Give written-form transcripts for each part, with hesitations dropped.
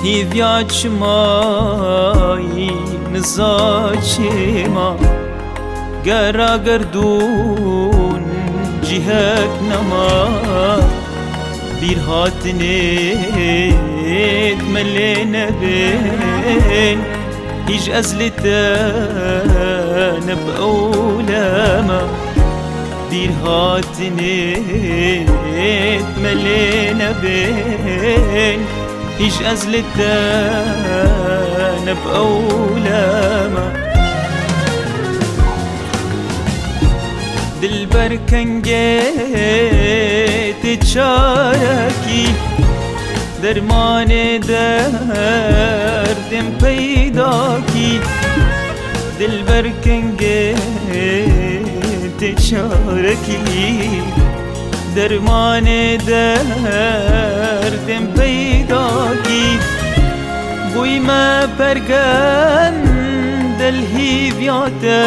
هیویاچمای نزاچما گرا گردون جهک نما bir hatine ملينا بين هيج أزلتان بأولما bir hatine ملينا بين هيج أزلتان بأولما دلبر کنگت چارکی درمان دردم پیدا کی دلبر کنگت چارکی درمان دردم پیدا کی بوی ما پرگن دل هیویاتا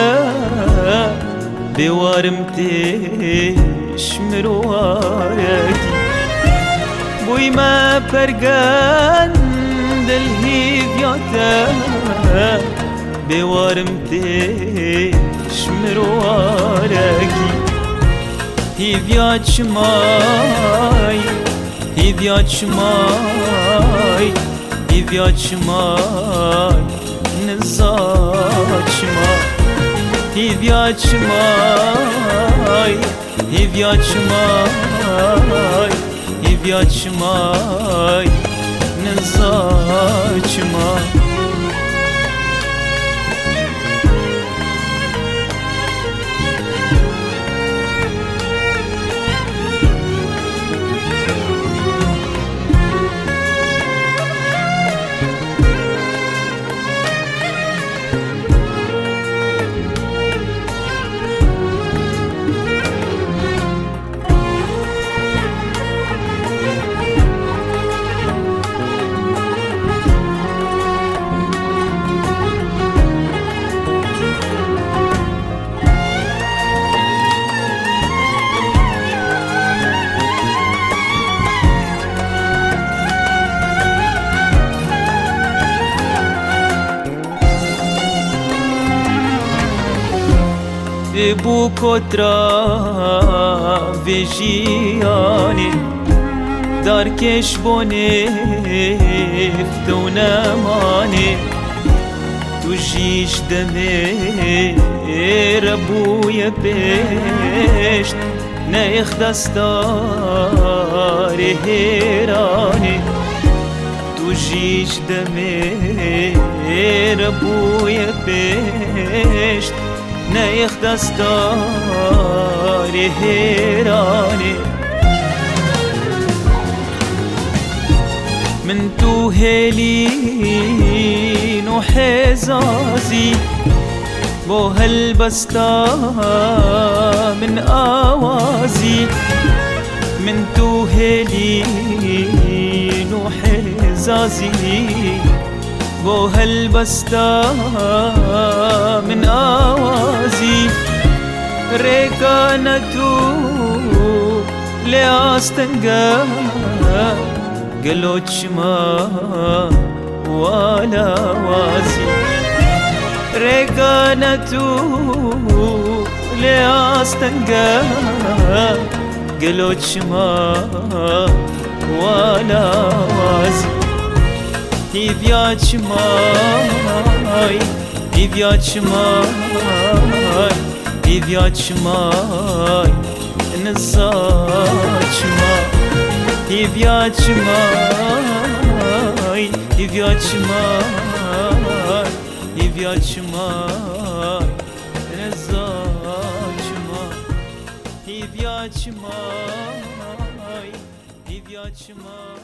بوارم تشمر واركي بوي ما برقان دالهيفياتا بوارم تشمر واركي هيفيات شماي هيفيات شماي هيفيات شماي نزات شماي هیویاچمای هیویاچمای هیویاچمای نزاچمای بو کترا ویجیانی درکش بونفت و نمانی تو جیش دمی ربوی پشت نیخ دستار هیرانی تو جیش دمی ربوی پشت نيخ دستاري هيراني من تو هيلين وحزازي بو هالبستا من آوازي من تو هيلين وحزازي بو هالبستا من آوازي ريكانتو لأستنقا قلوش ما ولا وازي ريكانتو لأستنقا قلوش ما ولا وازي هیویاچمای هیویاچمای هیویاچمای نزاچمای هیویاچمای هیویاچمای هیویاچمای نزاچمای هیویاچمای هیویاچمای